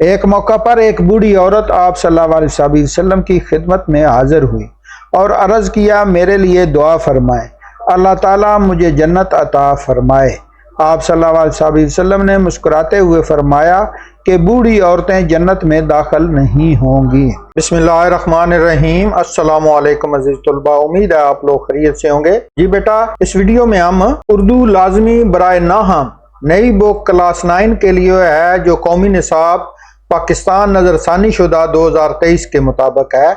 ایک موقع پر ایک بوڑھی عورت آپ صلی اللہ علیہ وسلم کی خدمت میں حاضر ہوئی اور عرض کیا میرے لیے دعا فرمائے، اللہ تعالیٰ مجھے جنت عطا فرمائے۔ آپ صلی اللہ علیہ وسلم نے مسکراتے ہوئے فرمایا کہ بوڑھی عورتیں جنت میں داخل نہیں ہوں گی۔ بسم اللہ الرحمن الرحیم۔ السلام علیکم عزیز طلباء، امید ہے آپ لوگ خیریت سے ہوں گے۔ جی بیٹا، اس ویڈیو میں ہم اردو لازمی برائے ناہم نئی بک کلاس 9 کے لیے ہے، جو قومی نصاب پاکستان نظر ثانی شدہ 2023 کے مطابق ہے۔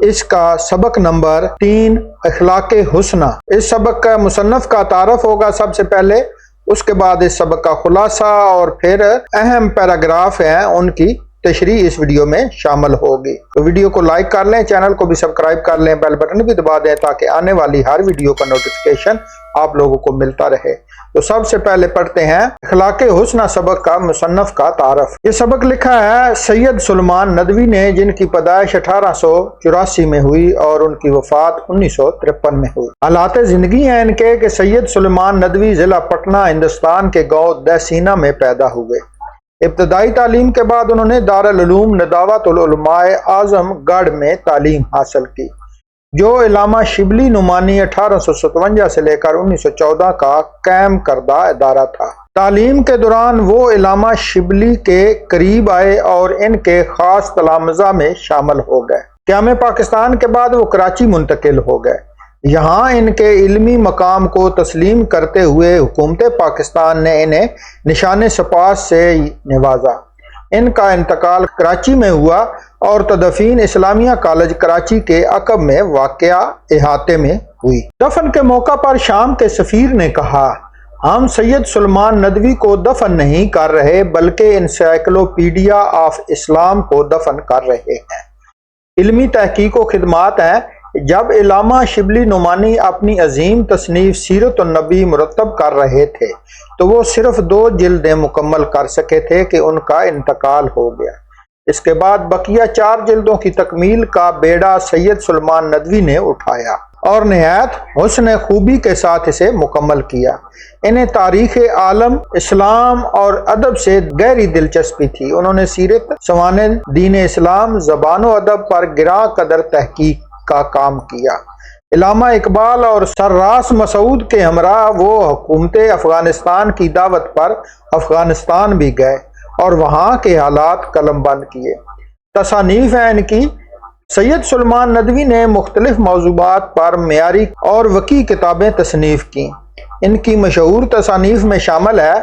اس کا سبق نمبر 3 اخلاق حسنہ۔ اس سبق کا مصنف کا تعارف ہوگا سب سے پہلے، اس کے بعد اس سبق کا خلاصہ اور پھر اہم پیراگراف ہیں ان کی تشریح اس ویڈیو میں شامل ہوگی۔ تو ویڈیو کو لائک کر لیں، چینل کو بھی سبسکرائب کر لیں، بیل بٹن بھی دبا دیں تاکہ آنے والی ہر ویڈیو کا نوٹیفیکیشن آپ لوگوں کو ملتا رہے۔ تو سب سے پہلے پڑھتے ہیں اخلاق حسنہ سبق کا مصنف کا تعارف۔ یہ سبق لکھا ہے سید سلیمان ندوی نے، جن کی پیدائش 1884 میں ہوئی اور ان کی وفات 1953 میں ہوئی۔ حالات زندگی ہیں ان کے کہ سید سلیمان ندوی ضلع پٹنہ ہندوستان کے گاؤں دہسینہ میں پیدا ہوئے۔ ابتدائی تعلیم کے بعد انہوں نے دارالعلوم ندوۃ العلماء اعظم گڑھ میں تعلیم حاصل کی، جو علامہ شبلی نعمانی 1857 سے لے کر 1914 کا قائم کردہ ادارہ تھا۔ تعلیم کے دوران وہ علامہ شبلی کے قریب آئے اور ان کے خاص تلامذہ میں شامل ہو گئے۔ قیام پاکستان کے بعد وہ کراچی منتقل ہو گئے۔ یہاں ان کے علمی مقام کو تسلیم کرتے ہوئے حکومت پاکستان نے انہیں نشان سپاس سے نوازا۔ ان کا انتقال کراچی میں ہوا اور تدفین اسلامیہ کالج کراچی کے عقب میں واقع احاطے میں ہوئی۔ دفن کے موقع پر شام کے سفیر نے کہا، ہم سید سلیمان ندوی کو دفن نہیں کر رہے بلکہ انسائکلوپیڈیا آف اسلام کو دفن کر رہے ہیں۔ علمی تحقیق و خدمات ہیں۔ جب علامہ شبلی نعمانی اپنی عظیم تصنیف سیرت النبی مرتب کر رہے تھے تو وہ صرف 2 جلدیں مکمل کر سکے تھے کہ ان کا انتقال ہو گیا۔ اس کے بعد بقیہ 4 جلدوں کی تکمیل کا بیڑا سید سلیمان ندوی نے اٹھایا اور نہایت حسن خوبی کے ساتھ اسے مکمل کیا۔ انہیں تاریخ عالم، اسلام اور ادب سے گہری دلچسپی تھی۔ انہوں نے سیرت، سوانح دین اسلام، زبان و ادب پر گراں قدر تحقیق کا کام کیا۔ علامہ اقبال اور سرراس مسعود کے ہمراہ وہ حکومت افغانستان کی دعوت پر افغانستان بھی گئے اور وہاں کے حالات قلم بند کیے۔ تصانیف ہیں ان کی۔ سید سلیمان ندوی نے مختلف موضوعات پر معیاری اور وسیع کتابیں تصنیف کی۔ ان کی مشہور تصانیف میں شامل ہے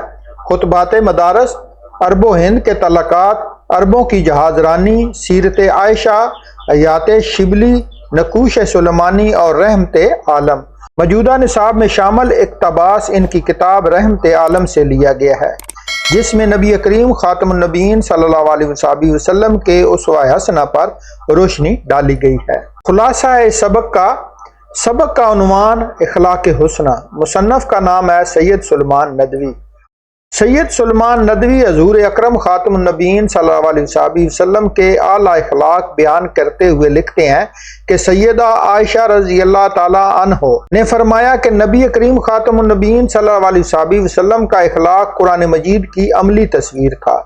خطبات مدارس، عرب و ہند کے تعلقات، عربوں کی جہاز رانی، سیرت عائشہ، حیات شبلی، نقوش سلیمانی اور رحمت عالم۔ موجودہ نصاب میں شامل اقتباس ان کی کتاب رحمت عالم سے لیا گیا ہے، جس میں نبی کریم خاتم النبیین صلی اللہ علیہ وسلم کے اسوہ حسنہ پر روشنی ڈالی گئی ہے۔ خلاصہ ہے اس سبق کا عنوان اخلاق حسنہ۔ مصنف کا نام ہے سید سلیمان ندوی۔ سید سلیمان ندوی حضور اکرم خاتم النبیین صلی اللہ علیہ وسلم کے اعلیٰ اخلاق بیان کرتے ہوئے لکھتے ہیں کہ سیدہ عائشہ رضی اللہ تعالی عنہ نے فرمایا کہ نبی کریم خاتم النبیین صلی اللہ علیہ وسلم کا اخلاق قرآن مجید کی عملی تصویر تھا۔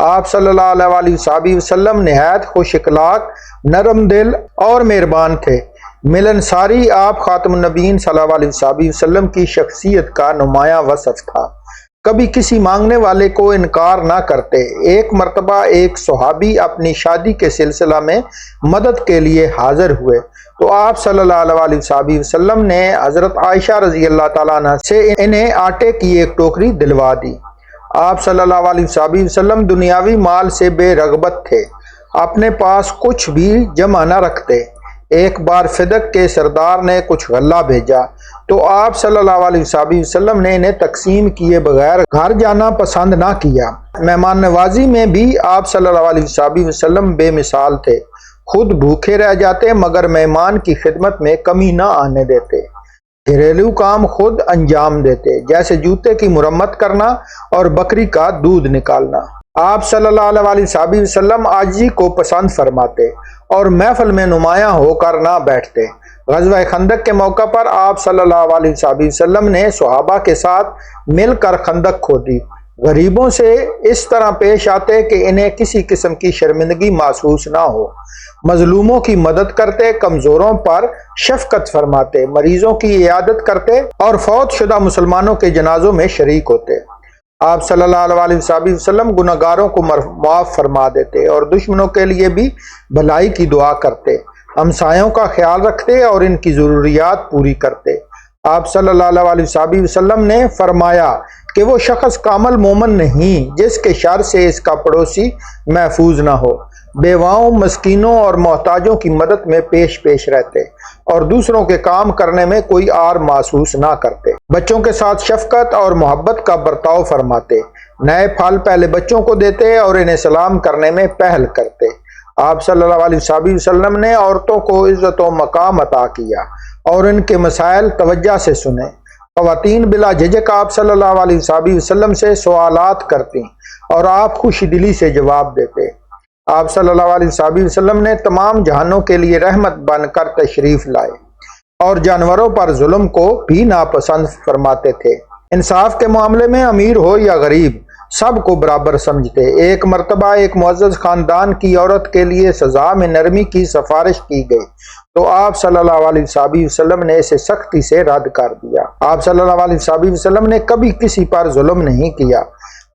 آپ صلی اللہ علیہ وسلم نہایت خوش اخلاق، نرم دل اور مہربان تھے۔ ملنساری آپ خاتم النبیین صلی اللہ علیہ وسلم کی شخصیت کا نمایاں وصف تھا۔ کبھی کسی مانگنے والے کو انکار نہ کرتے۔ ایک مرتبہ ایک صحابی اپنی شادی کے سلسلہ میں مدد کے لیے حاضر ہوئے تو آپ صلی اللہ علیہ وسلم نے حضرت عائشہ رضی اللہ تعالیٰ عنہ سے انہیں آٹے کی ایک ٹوکری دلوا دی۔ آپ صلی اللہ علیہ وسلم دنیاوی مال سے بے رغبت تھے، اپنے پاس کچھ بھی جمع نہ رکھتے۔ ایک بار فدق کے سردار نے کچھ غلہ بھیجا تو آپ صلی اللہ علیہ وسلم نے انہیں تقسیم کیے بغیر گھر جانا پسند نہ کیا۔ مہمان نوازی میں بھی آپ صلی اللہ علیہ وسلم بے مثال تھے، خود بھوکے رہ جاتے مگر مہمان کی خدمت میں کمی نہ آنے دیتے۔ گھریلو کام خود انجام دیتے، جیسے جوتے کی مرمت کرنا اور بکری کا دودھ نکالنا۔ آپ صلی اللہ علیہ وسلم عاجزی کو پسند فرماتے اور محفل میں نمایاں ہو کر نہ بیٹھتے۔ غزوہ خندق کے موقع پر آپ صلی اللہ علیہ وسلم نے صحابہ کے ساتھ مل کر خندق کھودی۔ غریبوں سے اس طرح پیش آتے کہ انہیں کسی قسم کی شرمندگی محسوس نہ ہو، مظلوموں کی مدد کرتے، کمزوروں پر شفقت فرماتے، مریضوں کی عیادت کرتے اور فوت شدہ مسلمانوں کے جنازوں میں شریک ہوتے۔ آپ صلی اللہ علیہ وسلم گناہگاروں کو معاف فرما دیتے اور دشمنوں کے لیے بھی بھلائی کی دعا کرتے، ہمسایوں کا خیال رکھتے اور ان کی ضروریات پوری کرتے۔ آپ صلی اللہ علیہ وسلم نے فرمایا کہ وہ شخص کامل مومن نہیں جس کے شر سے اس کا پڑوسی محفوظ نہ ہو، بیواؤں، مسکینوں اور محتاجوں کی مدد میں پیش رہتے اور دوسروں کے کام کرنے میں کوئی آر محسوس نہ کرتے، بچوں کے ساتھ شفقت اور محبت کا برتاؤ فرماتے، نئے پھل پہلے بچوں کو دیتے اور انہیں سلام کرنے میں پہل کرتے۔ آپ صلی اللہ علیہ وسلم نے عورتوں کو عزت و مقام عطا کیا اور ان کے مسائل توجہ سے سنے۔ خواتین بلا جھجک آپ صلی اللہ علیہ وسلم سے سوالات کرتی اور آپ خوش دلی سے جواب دیتے۔ آپ صلی اللہ علیہ وسلم نے تمام جہانوں کے لیے رحمت بن کر تشریف لائے اور جانوروں پر ظلم کو بھی ناپسند فرماتے تھے۔ انصاف کے معاملے میں امیر ہو یا غریب سب کو برابر سمجھتے۔ ایک مرتبہ ایک معزز خاندان کی عورت کے لیے سزا میں نرمی کی سفارش کی گئی تو آپ صلی اللہ علیہ وسلم نے اسے سختی سے رد کر دیا۔ آپ صلی اللہ علیہ وسلم نے کبھی کسی پر ظلم نہیں کیا،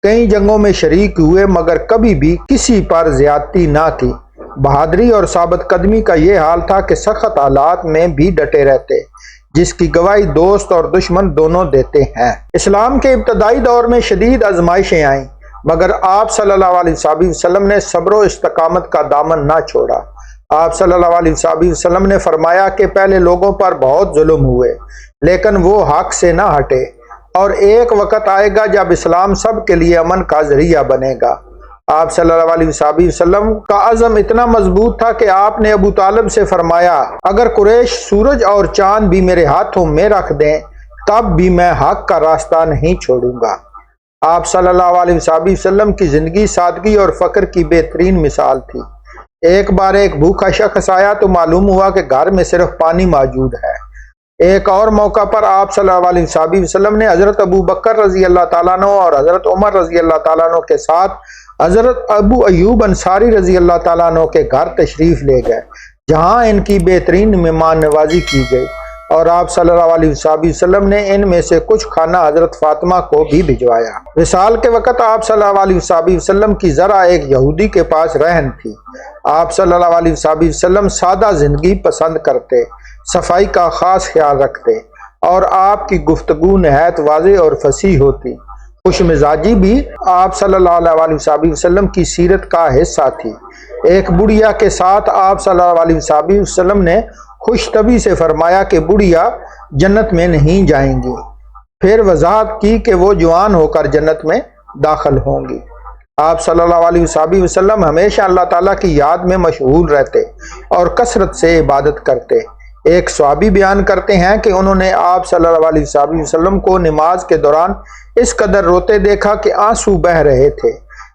کئی جنگوں میں شریک ہوئے مگر کبھی بھی کسی پر زیادتی نہ کی۔ بہادری اور ثابت قدمی کا یہ حال تھا کہ سخت حالات میں بھی ڈٹے رہتے، جس کی گواہی دوست اور دشمن دونوں دیتے ہیں۔ اسلام کے ابتدائی دور میں شدید آزمائشیں آئیں مگر آپ صلی اللہ علیہ وسلم نے صبر و استقامت کا دامن نہ چھوڑا۔ آپ صلی اللہ علیہ وسلم نے فرمایا کہ پہلے لوگوں پر بہت ظلم ہوئے لیکن وہ حق سے نہ ہٹے، اور ایک وقت آئے گا جب اسلام سب کے لیے امن کا ذریعہ بنے گا۔ آپ صلی اللہ علیہ وسلم کا عزم اتنا مضبوط تھا کہ آپ نے ابو طالب سے فرمایا، اگر قریش سورج اور چاند بھی میرے ہاتھوں میں رکھ دیں تب بھی میں حق کا راستہ نہیں چھوڑوں گا۔ آپ صلی اللہ علیہ وسلم کی زندگی سادگی اور فقر کی بہترین مثال تھی۔ ایک بار ایک بھوکا شخص آیا تو معلوم ہوا کہ گھر میں صرف پانی موجود ہے۔ ایک اور موقع پر آپ صلی اللہ علیہ وسلم نے حضرت ابو بکر رضی اللہ تعالیٰ عنہ اور حضرت عمر رضی اللہ تعالیٰ عنہ کے ساتھ حضرت ابو ایوب انصاری رضی اللہ تعالیٰ عنہ کے گھر تشریف لے گئے، جہاں ان کی بہترین مہمان نوازی کی گئی، اور آپ صلی اللہ علیہ وسلم نے ان میں سے کچھ کھانا حضرت فاطمہ کو بھی بھجوایا۔ وصال کے وقت آپ صلی اللہ علیہ وسلم کی ذرا ایک یہودی کے پاس رہن تھی۔ آپ صلی اللہ علیہ وسلم سادہ زندگی پسند کرتے، صفائی کا خاص خیال رکھتے اور آپ کی گفتگو نہایت واضح اور فصیح ہوتی۔ خوش مزاجی بھی آپ صلی اللہ علیہ وسلم کی سیرت کا حصہ تھی۔ ایک بڑھیا کے ساتھ آپ صلی اللہ علیہ وسلم نے خوش طبعی سے فرمایا کہ بڑھیا جنت میں نہیں جائیں گی، پھر وضاحت کی کہ وہ جوان ہو کر جنت میں داخل ہوں گی۔ آپ صلی اللہ علیہ وسلم ہمیشہ اللہ تعالیٰ کی یاد میں مشغول رہتے اور کثرت سے عبادت کرتے۔ ایک صحابی بیان کرتے ہیں کہ انہوں نے آپ صلی اللہ علیہ وسلم کو نماز کے دوران اس قدر روتے دیکھا کہ آنسو بہہ رہے تھے۔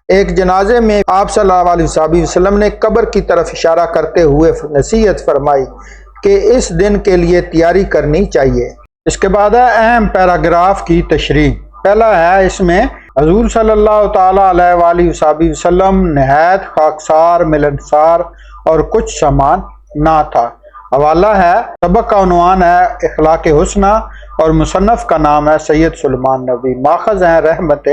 ایک جنازے میں آپ صلی اللہ علیہ وسلم نے قبر کی طرف اشارہ کرتے ہوئے نصیحت فرمائی کہ اس دن کے لیے تیاری کرنی چاہیے۔ اس کے بعد ہے اہم پیراگراف کی تشریح۔ پہلا ہے اس میں حضور صلی اللہ تعالیٰ علیہ وآلہ وسلم نہایت خاکسار، ملنسار اور کچھ سامان نہ تھا۔ حوالہ ہے، سبق کا عنوان ہے اخلاق حسنہ اور مصنف کا نام ہے سید سلیمان نبوی۔ ماخذ ہیں رحمت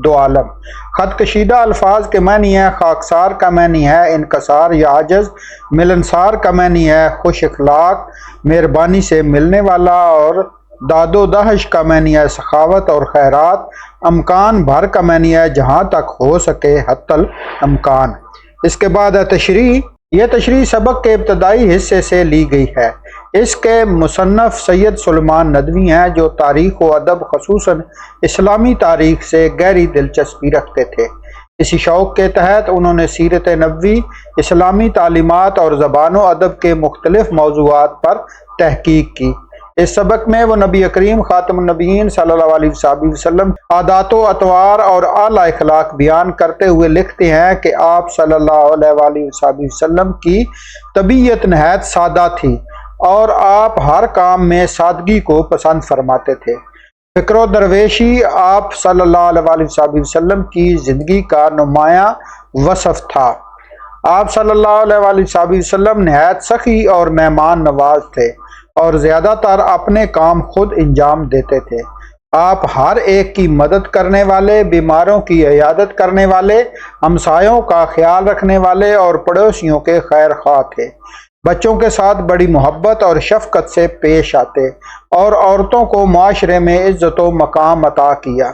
دو عالم۔ خط کشیدہ الفاظ کے معنی ہے خاکسار کا معنی ہے انکسار یا عجز، ملنسار کا معنی ہے خوش اخلاق، مہربانی سے ملنے والا، اور داد و دہش کا معنی ہے سخاوت اور خیرات، امکان بھر کا معنی ہے جہاں تک ہو سکے حتی الامکان۔ اس کے بعد ہے تشریح۔ یہ تشریح سبق کے ابتدائی حصے سے لی گئی ہے۔ اس کے مصنف سید سلیمان ندوی ہیں جو تاریخ و ادب خصوصاً اسلامی تاریخ سے گہری دلچسپی رکھتے تھے۔ اسی شوق کے تحت انہوں نے سیرت نبوی، اسلامی تعلیمات اور زبان و ادب کے مختلف موضوعات پر تحقیق کی۔ اس سبق میں وہ نبی کریم خاتم النبیین صلی اللہ علیہ وسلم عادات و اطوار اور اعلیٰ اخلاق بیان کرتے ہوئے لکھتے ہیں کہ آپ صلی اللہ علیہ وسلم کی طبیعت نہایت سادہ تھی اور آپ ہر کام میں سادگی کو پسند فرماتے تھے۔ فکر و درویشی آپ صلی اللہ علیہ وسلم کی زندگی کا نمایاں وصف تھا۔ آپ صلی اللہ علیہ وسلم نہایت سخی اور مہمان نواز تھے اور زیادہ تر اپنے کام خود انجام دیتے تھے۔ آپ ہر ایک کی مدد کرنے والے، بیماروں کی عیادت کرنے والے، ہمسایوں کا خیال رکھنے والے اور پڑوسیوں کے خیر خواہ تھے۔ بچوں کے ساتھ بڑی محبت اور شفقت سے پیش آتے اور عورتوں کو معاشرے میں عزت و مقام عطا کیا۔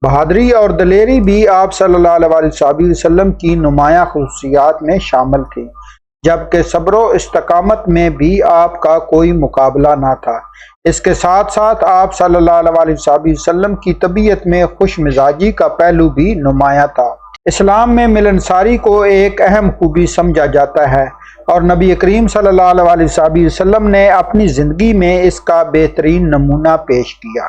بہادری اور دلیری بھی آپ صلی اللہ علیہ وسلم کی نمایاں خصوصیات میں شامل تھی، جبکہ صبر و استقامت میں بھی آپ کا کوئی مقابلہ نہ تھا۔ اس کے ساتھ ساتھ آپ صلی اللہ علیہ وسلم کی طبیعت میں خوش مزاجی کا پہلو بھی نمایاں تھا۔ اسلام میں ملنساری کو ایک اہم خوبی سمجھا جاتا ہے اور نبی کریم صلی اللہ علیہ وسلم نے اپنی زندگی میں اس کا بہترین نمونہ پیش کیا۔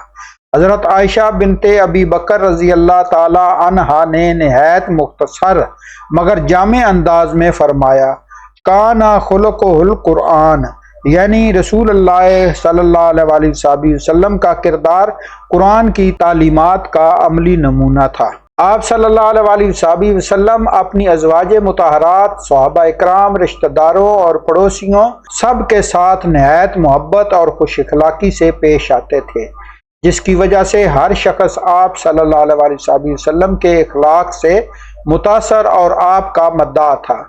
حضرت عائشہ بنت ابی بکر رضی اللہ تعالی عنہا نے نہایت مختصر مگر جامع انداز میں فرمایا، کانا خلقہ القرآن، یعنی رسول اللہ صلی اللہ علیہ وسلم کا کردار قرآن کی تعلیمات کا عملی نمونہ تھا۔ آپ صلی اللہ علیہ وسلم اپنی ازواج مطہرات، صحابہ اکرام، رشتہ داروں اور پڑوسیوں سب کے ساتھ نہایت محبت اور خوش اخلاقی سے پیش آتے تھے، جس کی وجہ سے ہر شخص آپ صلی اللہ علیہ وسلم کے اخلاق سے متاثر اور آپ کا مداح تھا۔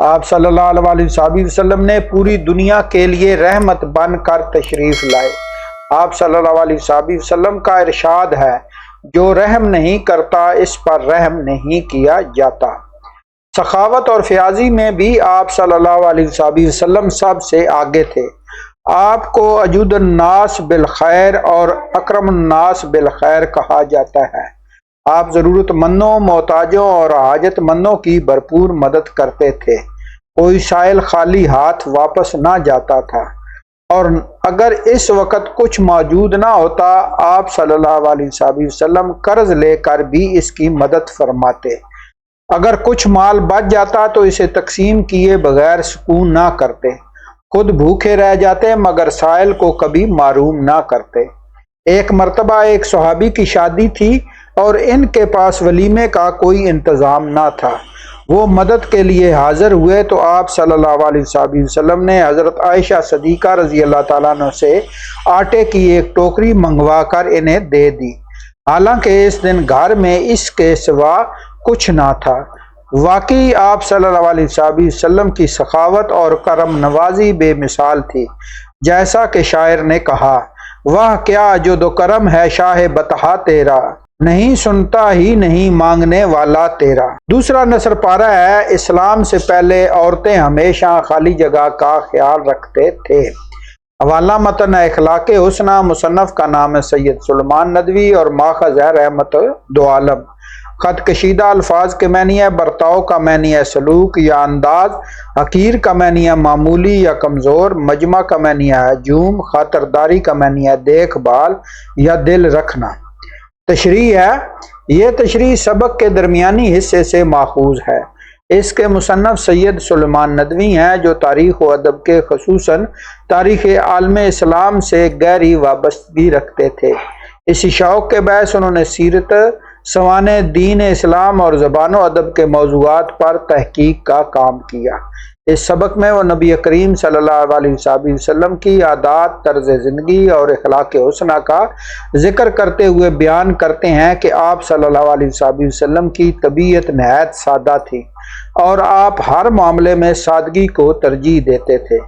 آپ صلی اللہ علیہ وسلم نے پوری دنیا کے لیے رحمت بن کر تشریف لائے۔ آپ صلی اللہ علیہ وسلم کا ارشاد ہے، جو رحم نہیں کرتا اس پر رحم نہیں کیا جاتا۔ سخاوت اور فیاضی میں بھی آپ صلی اللہ علیہ وسلم سب سے آگے تھے۔ آپ کو اجود الناس بالخیر اور اکرم الناس بالخیر کہا جاتا ہے۔ آپ ضرورت مندوں، محتاجوں اور حاجت مندوں کی بھرپور مدد کرتے تھے۔ کوئی سائل خالی ہاتھ واپس نہ جاتا تھا، اور اگر اس وقت کچھ موجود نہ ہوتا، آپ صلی اللہ علیہ وسلم قرض لے کر بھی اس کی مدد فرماتے۔ اگر کچھ مال بچ جاتا تو اسے تقسیم کیے بغیر سکون نہ کرتے۔ خود بھوکے رہ جاتے مگر سائل کو کبھی محروم نہ کرتے۔ ایک مرتبہ ایک صحابی کی شادی تھی اور ان کے پاس ولیمے کا کوئی انتظام نہ تھا۔ وہ مدد کے لیے حاضر ہوئے تو آپ صلی اللہ علیہ وسلم نے حضرت عائشہ صدیقہ رضی اللہ تعالیٰ عنہ سے آٹے کی ایک ٹوکری منگوا کر انہیں دے دی، حالانکہ اس دن گھر میں اس کے سوا کچھ نہ تھا۔ واقعی آپ صلی اللہ علیہ وسلم کی سخاوت اور کرم نوازی بے مثال تھی، جیسا کہ شاعر نے کہا، واہ کیا جو دو کرم ہے شاہ بطحا تیرا، نہیں سنتا ہی نہیں مانگنے والا تیرا۔ دوسرا نثر پارہ ہے، اسلام سے پہلے عورتیں ہمیشہ خالی جگہ کا خیال رکھتے تھے۔ حوالہ متن اخلاق حسنہ، مصنف کا نام ہے سید سلیمان ندوی اور ماخذ ہے رحمت دو عالم۔ خط کشیدہ الفاظ کے معنی ہے برتاؤ کا معنی ہے سلوک یا انداز، حقیر کا معنی ہے معمولی یا کمزور، مجمع کا معنی ہے ہجوم، خاطرداری کا معنی ہے دیکھ بھال یا دل رکھنا۔ تشریح ہے، یہ تشریح سبق کے درمیانی حصے سے ماخوذ ہے۔ اس کے مصنف سید سلیمان ندوی ہیں، جو تاریخ و ادب کے خصوصاً تاریخ عالم اسلام سے گہری وابستگی رکھتے تھے۔ اسی شوق کے باعث انہوں نے سیرت، سوانح دین اسلام اور زبان و ادب کے موضوعات پر تحقیق کا کام کیا۔ اس سبق میں وہ نبی کریم صلی اللہ علیہ وسلم کی عادات، طرز زندگی اور اخلاق حسنہ کا ذکر کرتے ہوئے بیان کرتے ہیں کہ آپ صلی اللہ علیہ وسلم کی طبیعت نہایت سادہ تھی اور آپ ہر معاملے میں سادگی کو ترجیح دیتے تھے۔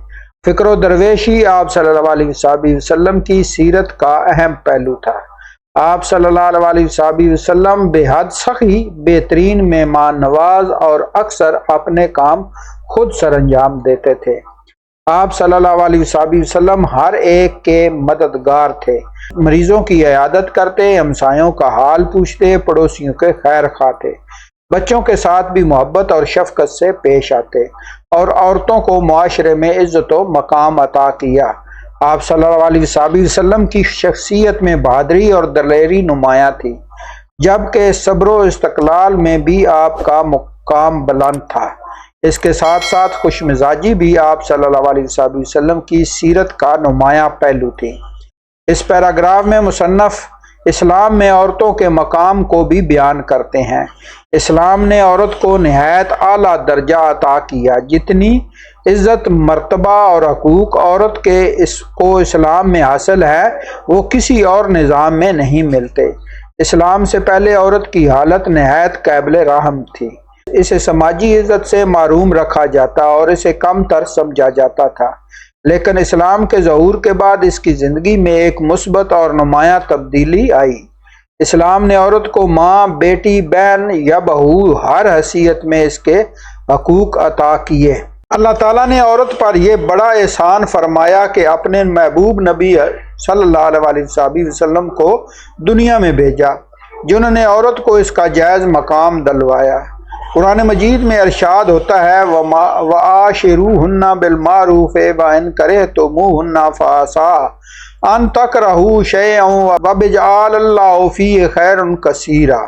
فکر و درویشی آپ صلی اللہ علیہ وسلم کی سیرت کا اہم پہلو تھا۔ آپ صلی اللہ علیہ وسلم بے حد سخی، بہترین مہمان نواز اور اکثر اپنے کام خود سر انجام دیتے تھے۔ آپ صلی اللہ علیہ وسلم ہر ایک کے مددگار تھے، مریضوں کی عیادت کرتے، ہمسایوں کا حال پوچھتے، پڑوسیوں کے خیر خواہ تھے، بچوں کے ساتھ بھی محبت اور شفقت سے پیش آتے اور عورتوں کو معاشرے میں عزت و مقام عطا کیا۔ آپ صلی اللہ علیہ وسلم کی شخصیت میں بہادری اور دلیری نمایاں تھی، جبکہ صبر و استقلال میں بھی آپ کا مقام بلند تھا۔ اس کے ساتھ ساتھ خوش مزاجی بھی آپ صلی اللہ علیہ وسلم کی سیرت کا نمایاں پہلو تھی۔ اس پیراگراف میں مصنف اسلام میں عورتوں کے مقام کو بھی بیان کرتے ہیں۔ اسلام نے عورت کو نہایت اعلیٰ درجہ عطا کیا۔ جتنی عزت، مرتبہ اور حقوق عورت کے کو اسلام میں حاصل ہے وہ کسی اور نظام میں نہیں ملتے۔ اسلام سے پہلے عورت کی حالت نہایت قابل رحم تھی۔ اسے سماجی عزت سے محروم رکھا جاتا اور اسے کم تر سمجھا جاتا تھا، لیکن اسلام کے ظہور کے بعد اس کی زندگی میں ایک مثبت اور نمایاں تبدیلی آئی۔ اسلام نے عورت کو ماں، بیٹی، بہن یا بہو ہر حیثیت میں اس کے حقوق عطا کیے۔ اللہ تعالیٰ نے عورت پر یہ بڑا احسان فرمایا کہ اپنے محبوب نبی صلی اللہ علیہ وسلم کو دنیا میں بھیجا، جنہوں نے عورت کو اس کا جائز مقام دلوایا۔ قرآن مجید میں ارشاد ہوتا ہے وَعَاشِرُوهُنَّ بِالْمَعْرُوفِ وَإِنْ كَرِهْتُمُوهُنَّ فَعَسَىٰ أَن تَكْرَهُوا شَيْئًا وَيَجْعَلَ اللَّهُ فِيهِ خَيْرًا كَثِيرًا۔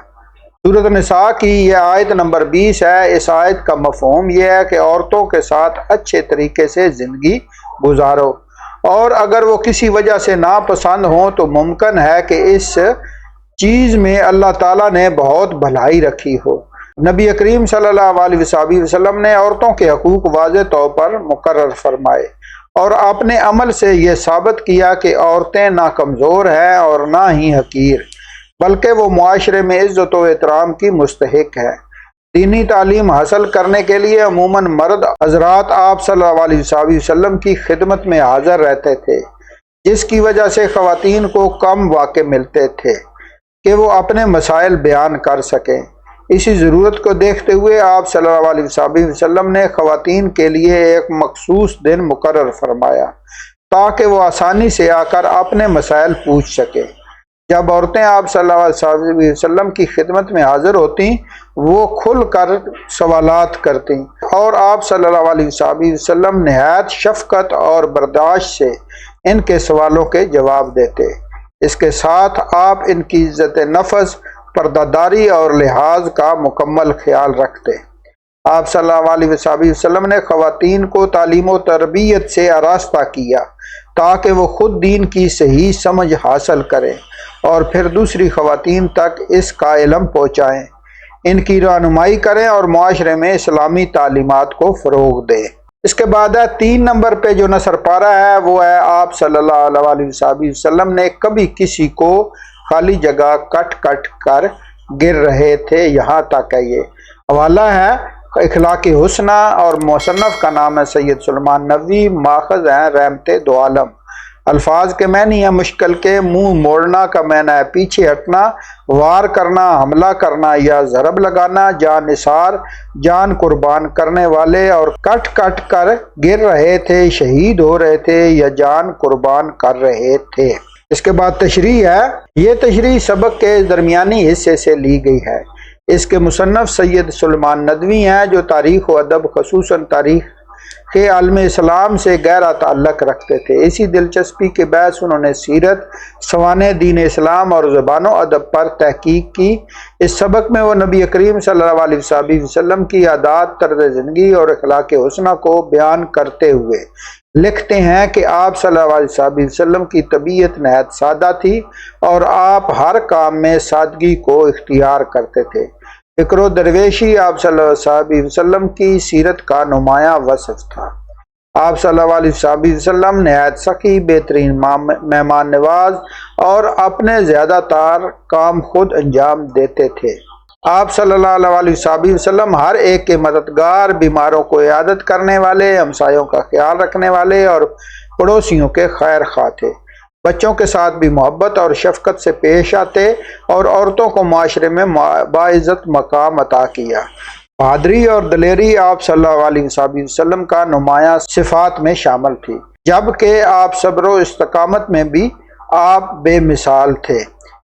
سورۃ النساء کی یہ آیت نمبر 20 ہے۔ اس آیت کا مفہوم یہ ہے کہ عورتوں کے ساتھ اچھے طریقے سے زندگی گزارو، اور اگر وہ کسی وجہ سے ناپسند ہوں تو ممکن ہے کہ اس چیز میں اللہ تعالیٰ نے بہت بھلائی رکھی ہو۔ نبی کریم صلی اللہ علیہ وسلم نے عورتوں کے حقوق واضح طور پر مقرر فرمائے اور اپنے عمل سے یہ ثابت کیا کہ عورتیں نہ کمزور ہیں اور نہ ہی حقیر، بلکہ وہ معاشرے میں عزت و احترام کی مستحق ہے۔ دینی تعلیم حاصل کرنے کے لیے عموماً مرد حضرات آپ صلی اللہ علیہ وسلم کی خدمت میں حاضر رہتے تھے، جس کی وجہ سے خواتین کو کم موقع ملتے تھے کہ وہ اپنے مسائل بیان کر سکیں۔ اسی ضرورت کو دیکھتے ہوئے آپ صلی اللہ علیہ وسلم نے خواتین کے لیے ایک مخصوص دن مقرر فرمایا تاکہ وہ آسانی سے آ کر اپنے مسائل پوچھ سکیں۔ جب عورتیں آپ صلی اللہ علیہ وسلم کی خدمت میں حاضر ہوتیں وہ کھل کر سوالات کرتیں اور آپ صلی اللہ علیہ وسلم نہایت شفقت اور برداشت سے ان کے سوالوں کے جواب دیتے۔ اس کے ساتھ آپ ان کی عزت نفس، پردہ داری اور لحاظ کا مکمل خیال رکھتے۔ آپ صلی اللہ علیہ وسلم نے خواتین کو تعلیم و تربیت سے آراستہ کیا تاکہ وہ خود دین کی صحیح سمجھ حاصل کریں اور پھر دوسری خواتین تک اس کا علم پہنچائیں، ان کی رہنمائی کریں اور معاشرے میں اسلامی تعلیمات کو فروغ دیں۔ اس کے بعد 3 نمبر پہ جو نصر پارہ ہے وہ ہے آپ صلی اللہ علیہ وسلم نے کبھی کسی کو خالی جگہ کٹ کر گر رہے تھے، یہاں تک ہے۔ یہ حوالہ ہے اخلاق حسنہ اور مصنف کا نام ہے سید سلیمان نووی، ماخذ ہیں رحمت دو عالم۔ الفاظ کے معنی ہے مشکل کے، منہ موڑنا کا معنی ہے پیچھے ہٹنا، وار کرنا، حملہ کرنا یا ضرب لگانا، جان نثار جان قربان کرنے والے، اور کٹ کر گر رہے تھے، شہید ہو رہے تھے یا جان قربان کر رہے تھے۔ اس کے بعد تشریح ہے۔ یہ تشریح سبق کے درمیانی حصے سے لی گئی ہے۔ اس کے مصنف سید سلیمان ندوی ہیں جو تاریخ و ادب خصوصاً تاریخ کے عالم اسلام سے گہرا تعلق رکھتے تھے۔ اسی دلچسپی کے باعث انہوں نے سیرت، سوانح دین اسلام اور زبان و ادب پر تحقیق کی۔ اس سبق میں وہ نبی کریم صلی اللہ علیہ وسلم کی عادات، طرز زندگی اور اخلاق حسنہ کو بیان کرتے ہوئے لکھتے ہیں کہ آپ صلی اللہ علیہ وسلم کی طبیعت نہایت سادہ تھی اور آپ ہر کام میں سادگی کو اختیار کرتے تھے۔ فکر و درویشی آپ صلی اللہ علیہ وسلم کی سیرت کا نمایاں وصف تھا۔ آپ صلی اللہ علیہ وسلم نہایت سخی، بہترین مہمان نواز اور اپنے زیادہ تر کام خود انجام دیتے تھے۔ آپ صلی اللہ علیہ وسلم ہر ایک کے مددگار، بیماروں کو عیادت کرنے والے، ہمسایوں کا خیال رکھنے والے اور پڑوسیوں کے خیر خواہ تھے۔ بچوں کے ساتھ بھی محبت اور شفقت سے پیش آتے اور عورتوں کو معاشرے میں باعزت مقام عطا کیا۔ بہادری اور دلیری آپ صلی اللہ علیہ وسلم کا نمایاں صفات میں شامل تھی، جبکہ آپ صبر و استقامت میں بھی آپ بے مثال تھے۔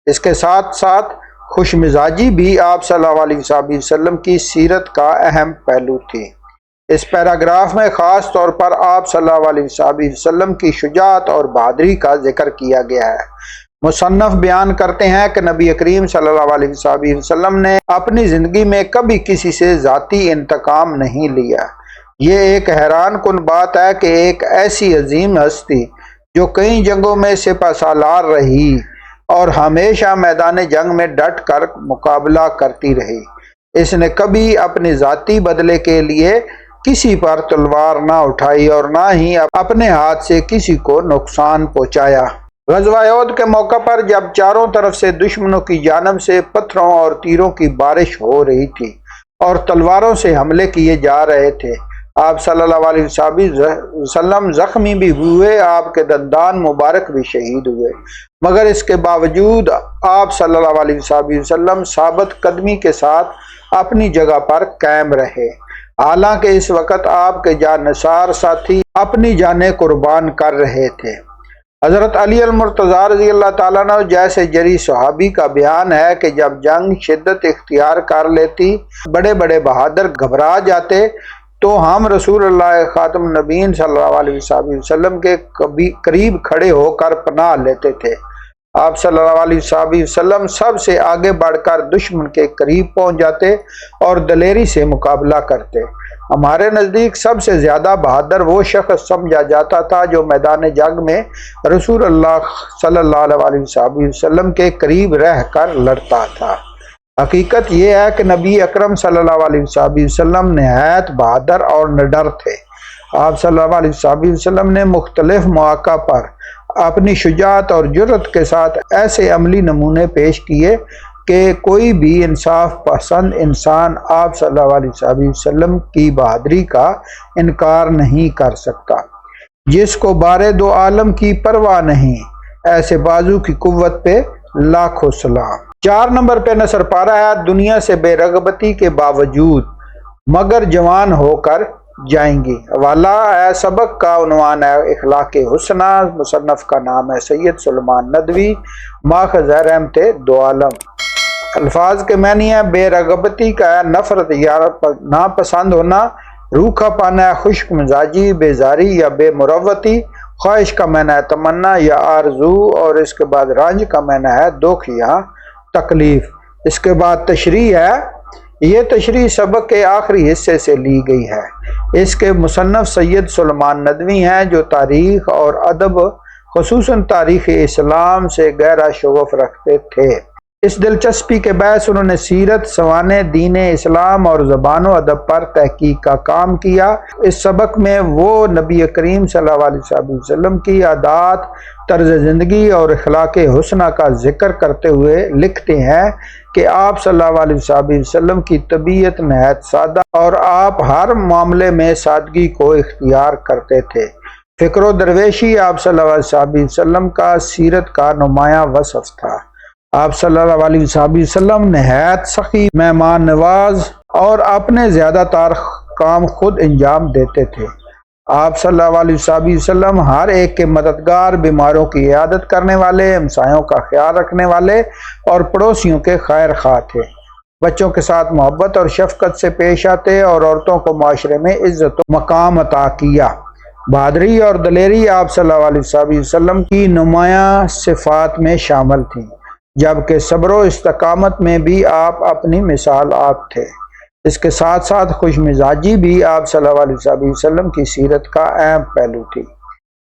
اس کے ساتھ ساتھ خوش مزاجی بھی آپ صلی اللہ علیہ وسلم کی سیرت کا اہم پہلو تھی۔ اس پیراگراف میں خاص طور پر آپ صلی اللہ علیہ وسلم کی شجاعت اور بہادری کا ذکر کیا گیا ہے۔ مصنف بیان کرتے ہیں کہ نبی کریم صلی اللہ علیہ وسلم نے اپنی زندگی میں کبھی کسی سے ذاتی انتقام نہیں لیا۔ یہ ایک حیران کن بات ہے کہ ایک ایسی عظیم ہستی جو کئی جنگوں میں سپہ سالار رہی اور ہمیشہ میدان جنگ میں ڈٹ کر مقابلہ کرتی رہی۔ اس نے کبھی اپنے ذاتی بدلے کے لیے کسی پر تلوار نہ اٹھائی اور نہ ہی اپنے ہاتھ سے کسی کو نقصان پہنچایا۔ غزوہ احد کے موقع پر جب چاروں طرف سے دشمنوں کی جانب سے پتھروں اور تیروں کی بارش ہو رہی تھی اور تلواروں سے حملے کیے جا رہے تھے، آپ صلی اللہ علیہ وسلم زخمی بھی ہوئے، آپ کے دندان مبارک بھی شہید ہوئے، مگر اس کے باوجود آپ صلی اللہ علیہ وسلم ثابت قدمی کے ساتھ اپنی جگہ پر قائم رہے، حالانکہ اس وقت آپ کے جانثار ساتھی اپنی جانیں قربان کر رہے تھے۔ حضرت علی المرتضیٰ رضی اللہ تعالیٰ عنہ جیسے جری صحابی کا بیان ہے کہ جب جنگ شدت اختیار کر لیتی، بڑے بڑے بہادر گھبرا جاتے، تو ہم رسول اللہ خاتم النبیین صلی اللہ علیہ وسلم کے قریب کھڑے ہو کر پناہ لیتے تھے۔ آپ صلی اللہ علیہ وسلم سب سے آگے بڑھ کر دشمن کے قریب پہنچ جاتے اور دلیری سے مقابلہ کرتے۔ ہمارے نزدیک سب سے زیادہ بہادر وہ شخص سمجھا جاتا تھا جو میدان جنگ میں رسول اللہ صلی اللہ علیہ وسلم کے قریب رہ کر لڑتا تھا۔ حقیقت یہ ہے کہ نبی اکرم صلی اللہ علیہ وسلم نہایت بہادر اور نڈر تھے۔ آپ صلی اللہ علیہ وسلم نے مختلف مواقع پر اپنی شجاعت اور جرأت کے ساتھ ایسے عملی نمونے پیش کیے کہ کوئی بھی انصاف پسند انسان آپ صلی اللہ علیہ وسلم کی بہادری کا انکار نہیں کر سکتا۔ جس کو بارے دو عالم کی پرواہ نہیں، ایسے بازو کی قوت پہ لاکھوں سلام۔ 4 نمبر پہ نصر پارہ ہے، دنیا سے بے رغبتی کے باوجود مگر جوان ہو کر جائیں گی۔ حوالہ ہے سبق کا، عنوان ہے اخلاق حسنہ، مصنف کا نام ہے سید سلیمان ندوی، ماخذ ہے رحمت دو عالم۔ الفاظ کے معنی ہے بے رغبتی کا ہے نفرت یا ناپسند ہونا، روکھا پانا ہے خشک مزاجی، بیزاری یا بے مروتی، خواہش کا معنی ہے تمنا یا آرزو، اور اس کے بعد رنج کا معنی ہے دکھ یا تکلیف۔ اس کے بعد تشریح ہے، یہ تشریح سبق کے آخری حصے سے لی گئی ہے۔ اس کے مصنف سید سلیمان ندوی ہیں جو تاریخ اور ادب خصوصاً تاریخ اسلام سے گہرا شغف رکھتے تھے۔ اس دلچسپی کے باعث انہوں نے سیرت، سوانح دین اسلام اور زبان و ادب پر تحقیق کا کام کیا۔ اس سبق میں وہ نبی کریم صلی اللہ علیہ وسلم کی عادات، طرز زندگی اور اخلاق حسنہ کا ذکر کرتے ہوئے لکھتے ہیں کہ آپ صلی اللہ علیہ وسلم کی طبیعت نہایت سادہ اور آپ ہر معاملے میں سادگی کو اختیار کرتے تھے۔ فکر و درویشی آپ صلی اللہ علیہ وسلم کا سیرت کا نمایاں وصف تھا۔ آپ صلی اللہ علیہ وسلم نہایت سخی، مہمان نواز اور اپنے زیادہ تر کام خود انجام دیتے تھے۔ آپ صلی اللہ علیہ وسلم ہر ایک کے مددگار، بیماروں کی عیادت کرنے والے، ہمسایوں کا خیال رکھنے والے اور پڑوسیوں کے خیر خواہ تھے۔ بچوں کے ساتھ محبت اور شفقت سے پیش آتے اور عورتوں کو معاشرے میں عزت و مقام عطا کیا۔ بہادری اور دلیری آپ صلی اللہ علیہ وسلم کی نمایاں صفات میں شامل تھیں، جبکہ صبر و استقامت میں بھی آپ اپنی مثال آپ تھے۔ اس کے ساتھ ساتھ خوش مزاجی بھی آپ صلی اللہ علیہ وسلم کی سیرت کا اہم پہلو تھی۔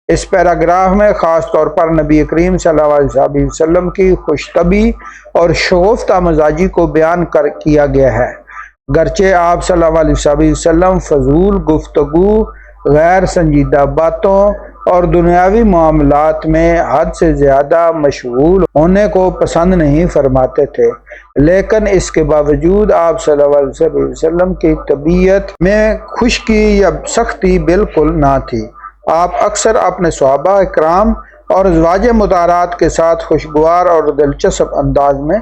اس پیراگراف میں خاص طور پر نبی کریم صلی اللہ علیہ وسلم کی خوش طبعی اور شگفتہ مزاجی کو بیان کیا گیا ہے۔ گرچہ آپ صلی اللہ علیہ وسلم فضول گفتگو، غیر سنجیدہ باتوں اور دنیاوی معاملات میں حد سے زیادہ مشغول ہونے کو پسند نہیں فرماتے تھے، لیکن اس کے باوجود آپ صلی اللہ علیہ وسلم کی طبیعت میں خشکی یا سختی بالکل نہ تھی۔ آپ اکثر اپنے صحابہ اکرام اور ازواج مطہرات کے ساتھ خوشگوار اور دلچسپ انداز میں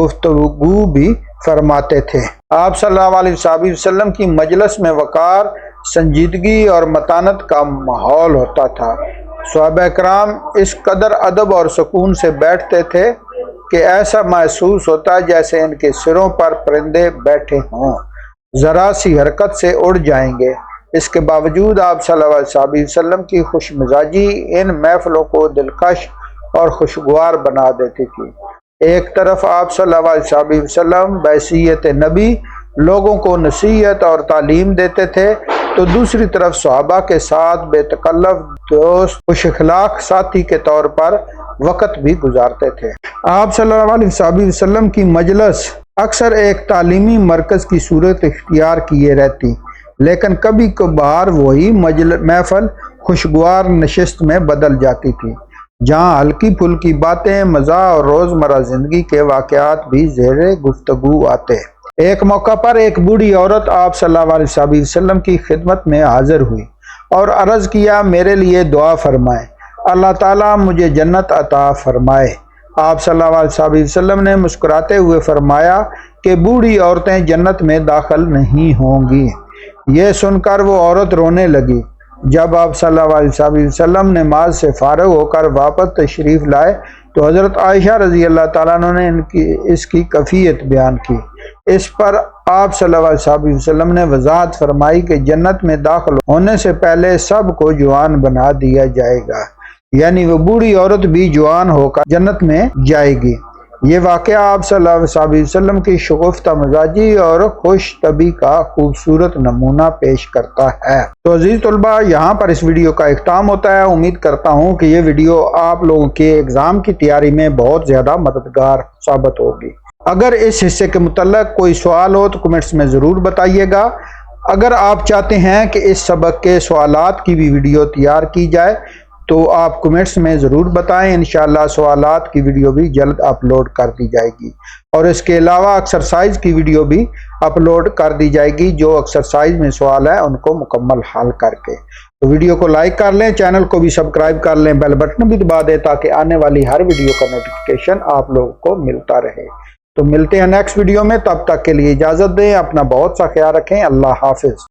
گفتگو بھی فرماتے تھے۔ آپ صلی اللہ علیہ وسلم کی مجلس میں وقار، سنجیدگی اور متانت کا ماحول ہوتا تھا۔ صحابہ کرام اس قدر ادب اور سکون سے بیٹھتے تھے کہ ایسا محسوس ہوتا جیسے ان کے سروں پر پرندے بیٹھے ہوں، ذرا سی حرکت سے اڑ جائیں گے۔ اس کے باوجود آپ صلی اللہ علیہ وسلم کی خوش مزاجی ان محفلوں کو دلکش اور خوشگوار بنا دیتی تھی۔ ایک طرف آپ صلی اللہ علیہ وسلم بحیثیت نبی لوگوں کو نصیحت اور تعلیم دیتے تھے، تو دوسری طرف صحابہ کے ساتھ بے تکلف دوست خوش اخلاق ساتھی کے طور پر وقت بھی گزارتے تھے۔ آپ صلی اللہ علیہ وسلم کی مجلس اکثر ایک تعلیمی مرکز کی صورت اختیار کیے رہتی، لیکن کبھی کبھار وہی محفل خوشگوار نشست میں بدل جاتی تھی، جہاں ہلکی پھلکی باتیں، مزاح اور روزمرہ زندگی کے واقعات بھی زیر گفتگو آتے۔ ایک موقع پر ایک بوڑھی عورت آپ صلی اللہ علیہ وسلم کی خدمت میں حاضر ہوئی اور عرض کیا، میرے لیے دعا فرمائیں، اللہ تعالیٰ مجھے جنت عطا فرمائے۔ آپ صلی اللہ علیہ وسلم نے مسکراتے ہوئے فرمایا کہ بوڑھی عورتیں جنت میں داخل نہیں ہوں گی۔ یہ سن کر وہ عورت رونے لگی۔ جب آپ صلی اللہ علیہ وسلم نماز سے فارغ ہو کر واپس تشریف لائے تو حضرت عائشہ رضی اللہ تعالیٰ عنہ نے اس کی کیفیت بیان کی۔ اس پر آپ صلی اللہ علیہ وسلم نے وضاحت فرمائی کہ جنت میں داخل ہونے سے پہلے سب کو جوان بنا دیا جائے گا، یعنی وہ بوڑھی عورت بھی جوان ہو کر جنت میں جائے گی۔ یہ واقعہ آپ صلی اللہ علیہ وسلم کی شگفتہ مزاجی اور خوش طبعی کا خوبصورت نمونہ پیش کرتا ہے۔ تو عزیز طلباء، یہاں پر اس ویڈیو کا اختتام ہوتا ہے۔ امید کرتا ہوں کہ یہ ویڈیو آپ لوگوں کے ایگزام کی تیاری میں بہت زیادہ مددگار ثابت ہوگی۔ اگر اس حصے کے متعلق کوئی سوال ہو تو کمنٹس میں ضرور بتائیے گا۔ اگر آپ چاہتے ہیں کہ اس سبق کے سوالات کی بھی ویڈیو تیار کی جائے تو آپ کمنٹس میں ضرور بتائیں، انشاءاللہ سوالات کی ویڈیو بھی جلد اپلوڈ کر دی جائے گی، اور اس کے علاوہ ایکسرسائز کی ویڈیو بھی اپلوڈ کر دی جائے گی، جو ایکسرسائز میں سوال ہے ان کو مکمل حل کر کے۔ تو ویڈیو کو لائک کر لیں، چینل کو بھی سبسکرائب کر لیں، بیل بٹن بھی دبا دیں تاکہ آنے والی ہر ویڈیو کا نوٹیفیکیشن آپ لوگوں کو ملتا رہے۔ تو ملتے ہیں نیکسٹ ویڈیو میں، تب تک کے لیے اجازت دیں، اپنا بہت سا خیال رکھیں، اللہ حافظ۔